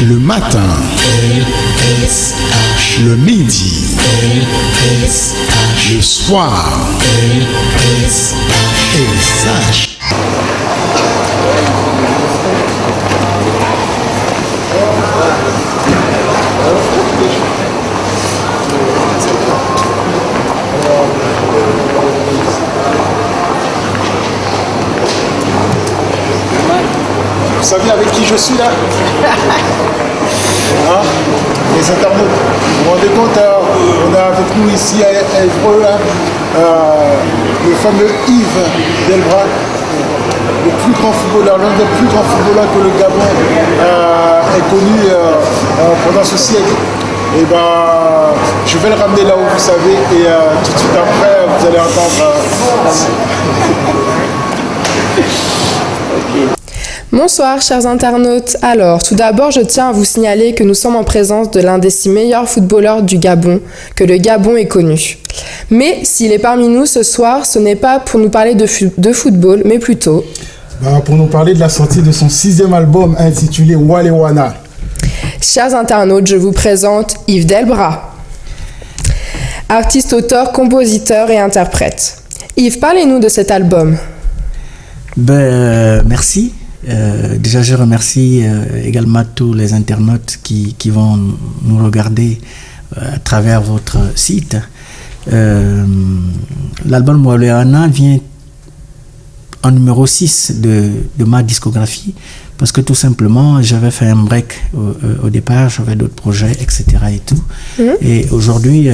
Le matin. Le midi. Le soir. Et sache. Vous savez avec qui je suis là? Hein? Les internautes. Vous vous rendez compte, on a avec nous ici à Évreux le fameux Yves Delbras, le plus grand footballeur, l'un des plus grands footballeurs que le Gabon ait connu pendant ce siècle. Et ben, je vais le ramener là où vous savez, et tout de suite après, vous allez entendre. Bonsoir chers internautes. Alors, tout d'abord, je tiens à vous signaler que nous sommes en présence de l'un des 6 meilleurs footballeurs du Gabon, que le Gabon ait connu. Mais s'il est parmi nous ce soir, ce n'est pas pour nous parler de football, mais plutôt... pour nous parler de la sortie de son 6e album intitulé Walewana. Chers internautes, je vous présente Yves Delbras, artiste, auteur, compositeur et interprète. Yves, parlez-nous de cet album. Merci. Déjà, je remercie également tous les internautes qui vont nous regarder à travers votre site. L'album Walewana vient en numéro 6 de ma discographie parce que tout simplement, j'avais fait un break au départ, j'avais d'autres projets, etc. et tout. Et aujourd'hui,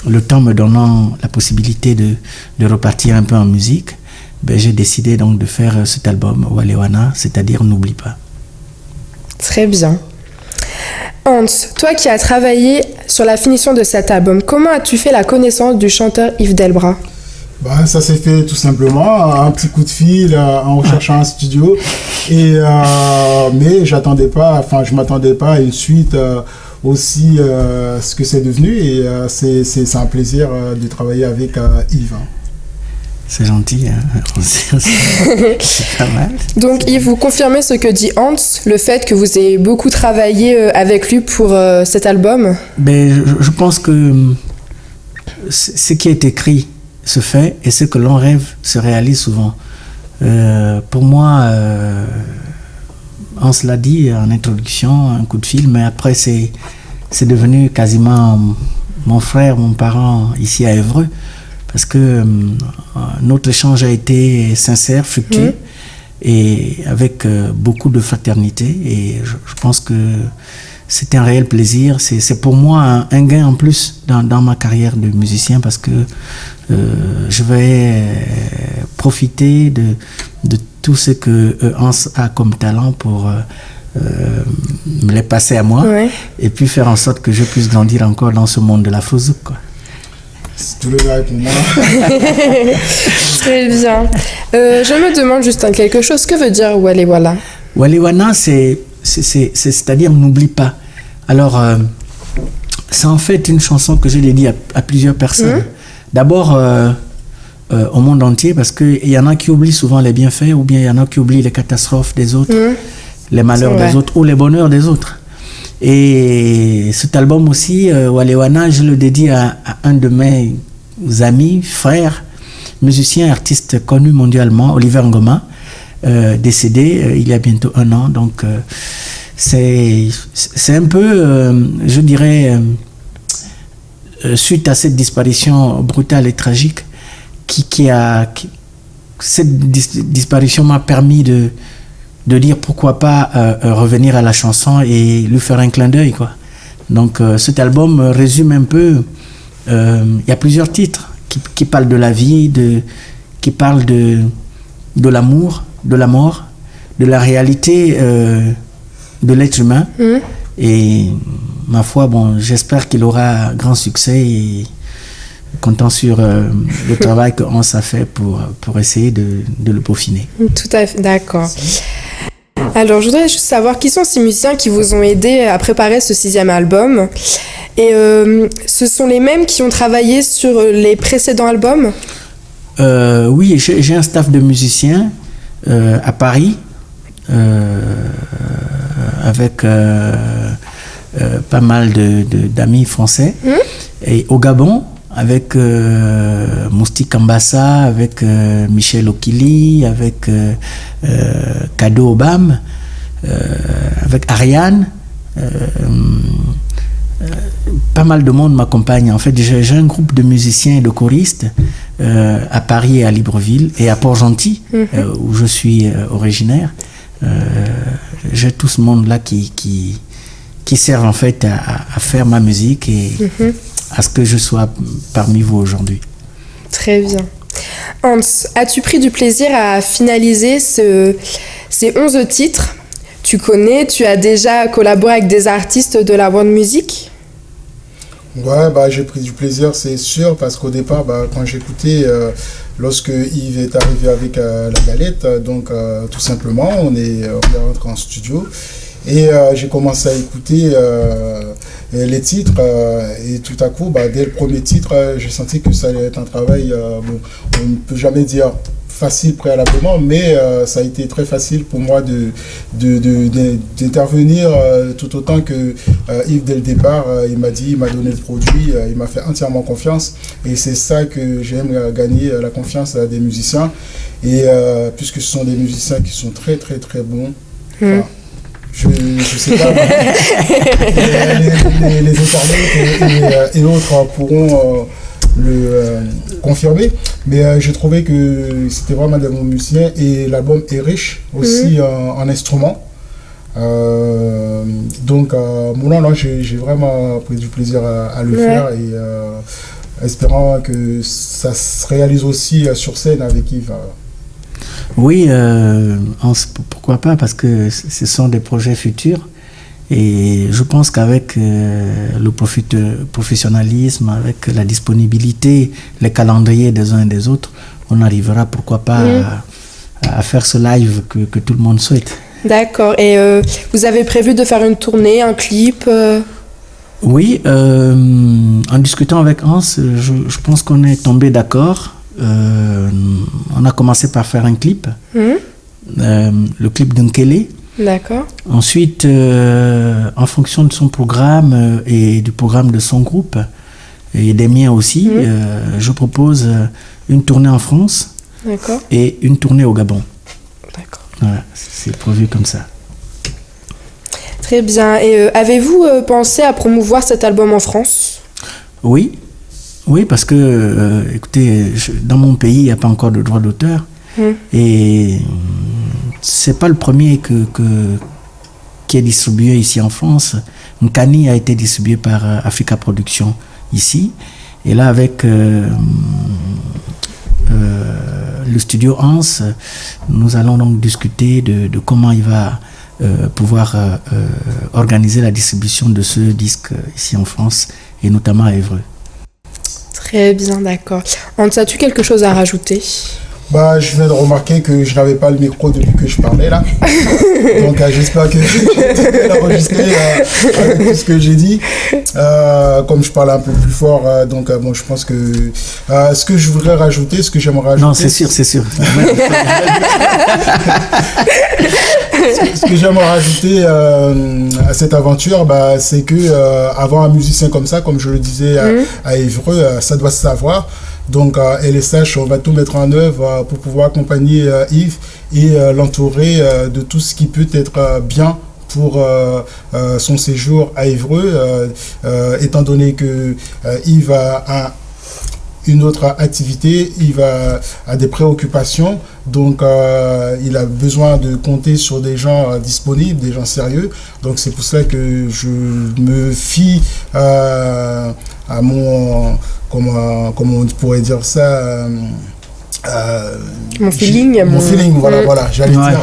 le temps me donnant la possibilité de repartir un peu en musique, j'ai décidé donc de faire cet album Walewana, c'est-à-dire N'oublie pas. Très bien. Hans, toi qui as travaillé sur la finition de cet album, comment as-tu fait la connaissance du chanteur Yves Delbras? Ça s'est fait tout simplement, un petit coup de fil en recherchant un studio. Mais je m'attendais pas à une suite aussi ce que c'est devenu. Et c'est un plaisir de travailler avec Yves. C'est gentil, hein. C'est pas mal. Donc Yves, vous confirmez ce que dit Hans, le fait que vous ayez beaucoup travaillé avec lui pour cet album? Je pense que ce qui est écrit se fait et ce que l'on rêve se réalise souvent. Pour moi, Hans l'a dit en introduction, un coup de fil, mais après c'est devenu quasiment mon frère, mon parent ici à Évreux. Parce que notre échange a été sincère, fructueux, et avec beaucoup de fraternité. Et je pense que c'était un réel plaisir. C'est pour moi un gain en plus dans ma carrière de musicien parce que je vais profiter de tout ce que Hans a comme talent pour me les passer à moi et puis faire en sorte que je puisse grandir encore dans ce monde de la fouzouk, quoi. C'est tout le bail pour moi. Très bien. Je me demande juste quelque chose. Que veut dire Walewana? Walewana, c'est-à-dire n'oublie pas. Alors, c'est en fait une chanson que je l'ai dit à plusieurs personnes. D'abord, au monde entier, parce qu'il y en a qui oublient souvent les bienfaits, ou bien il y en a qui oublient les catastrophes des autres, les malheurs des autres, ou les bonheurs des autres. Et cet album aussi, Walewana, je le dédie à un de mes amis, frères, musicien, artiste connu mondialement, Oliver Ngoma, décédé il y a bientôt 1 an. Donc, c'est un peu, je dirais, suite à cette disparition brutale et tragique, cette disparition m'a permis de dire pourquoi pas revenir à la chanson et lui faire un clin d'œil, quoi. Donc cet album résume un peu, il y a plusieurs titres qui parlent de la vie, qui parlent de l'amour, de la mort, de la réalité de l'être humain. Et ma foi, j'espère qu'il aura grand succès et comptant sur le travail qu'on a fait pour essayer de le peaufiner. Tout à fait, d'accord. Alors, je voudrais juste savoir qui sont ces musiciens qui vous ont aidé à préparer ce 6e album. Et ce sont les mêmes qui ont travaillé sur les précédents albums? Oui, j'ai un staff de musiciens à Paris avec pas mal d'amis français. Et au Gabon, avec Moustique Ambassa, avec Michel Okili, avec Kado Obam, avec Ariane. Pas mal de monde m'accompagne. En fait, j'ai un groupe de musiciens et de choristes à Paris et à Libreville et à Port-Gentil, où je suis originaire. J'ai tout ce monde-là qui servent en fait à faire ma musique et à ce que je sois parmi vous aujourd'hui. Très bien. Hans, as-tu pris du plaisir à finaliser ces 11 titres? Tu as déjà collaboré avec des artistes de la world music? Ouais, j'ai pris du plaisir, c'est sûr, parce qu'au départ, quand j'écoutais, lorsque Yves est arrivé avec la galette, donc tout simplement, on est rentré en studio et j'ai commencé à écouter les titres et tout à coup, dès le premier titre, j'ai senti que ça allait être un travail, on ne peut jamais dire facile préalablement, mais ça a été très facile pour moi d'intervenir tout autant que Yves dès le départ. Il m'a donné le produit, il m'a fait entièrement confiance et c'est ça que j'aime, gagner la confiance des musiciens et puisque ce sont des musiciens qui sont très très très bons. Enfin, je sais pas, les internautes et autres pourront le confirmer, mais j'ai trouvé que c'était vraiment des bons musiciens et l'album est riche aussi en instruments. Donc j'ai vraiment pris du plaisir à le faire et espérant que ça se réalise aussi sur scène avec Yves. Oui, pourquoi pas, parce que ce sont des projets futurs. Et je pense qu'avec le professionnalisme, avec la disponibilité, les calendriers des uns et des autres, on arrivera, pourquoi pas, à faire ce live que tout le monde souhaite. D'accord. Et vous avez prévu de faire une tournée, un clip Oui, en discutant avec Hans, je pense qu'on est tombé d'accord. On a commencé par faire un clip, le clip d'Nkele. D'accord. Ensuite, en fonction de son programme et du programme de son groupe, et des miens aussi, je propose une tournée en France. D'accord. Et une tournée au Gabon. D'accord. Voilà, c'est prévu comme ça. Très bien. Et avez-vous pensé à promouvoir cet album en France? Oui, parce que, écoutez, dans mon pays, il n'y a pas encore de droit d'auteur. Et c'est pas le premier qui est distribué ici en France. Nkani a été distribué par Africa Production ici. Et là, avec le studio Hans, nous allons donc discuter de comment il va pouvoir organiser la distribution de ce disque ici en France et notamment à Évreux. Très bien, d'accord. Hans, as-tu quelque chose à rajouter? Je viens de remarquer que je n'avais pas le micro depuis que je parlais là. Donc j'espère que j'ai bien enregistré avec tout ce que j'ai dit. Comme je parle un peu plus fort, je pense que ce que je voudrais rajouter, ce que j'aimerais rajouter... Non, c'est sûr. Ce que j'aimerais rajouter à cette aventure, c'est que avoir un musicien comme ça, comme je le disais à Évreux, ça doit se savoir. Donc, LSH, on va tout mettre en œuvre pour pouvoir accompagner Yves et l'entourer de tout ce qui peut être bien pour son séjour à Évreux, étant donné que Yves a une autre activité, Yves a des préoccupations, donc il a besoin de compter sur des gens disponibles, des gens sérieux. Donc c'est pour ça que je me fie à mon... Comment on pourrait dire ça, mon feeling. Mon feeling, voilà, j'allais dire.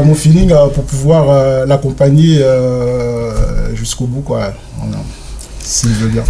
Mon feeling pour pouvoir l'accompagner jusqu'au bout, quoi. S'il veut bien.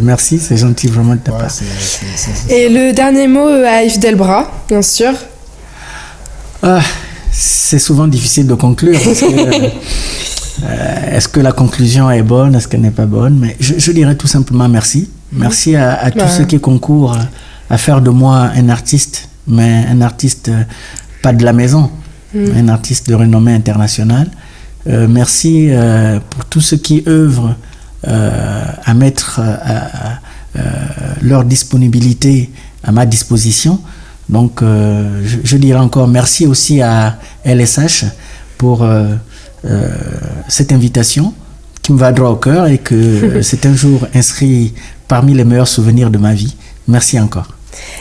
Merci, c'est gentil vraiment de ta part. Et le dernier mot à Yves Delbras, bien sûr. C'est souvent difficile de conclure parce que est-ce que la conclusion est bonne, est-ce qu'elle n'est pas bonne, mais je dirais tout simplement merci. Merci à tous ceux qui concourent à faire de moi un artiste mais un artiste pas de la maison, un artiste de renommée internationale. Merci pour tous ceux qui œuvrent à mettre leur disponibilité à ma disposition. Donc je dirais encore merci aussi à LSH pour cette invitation qui me va droit au cœur et que c'est un jour inscrit parmi les meilleurs souvenirs de ma vie. Merci encore.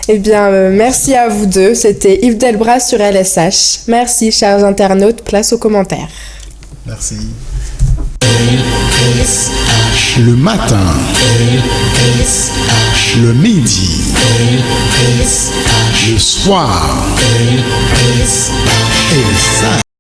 Eh bien, merci à vous deux. C'était Yves Delbras sur LSH. Merci, chers internautes. Place aux commentaires. Merci. Le matin. Le midi. Le soir. LSH.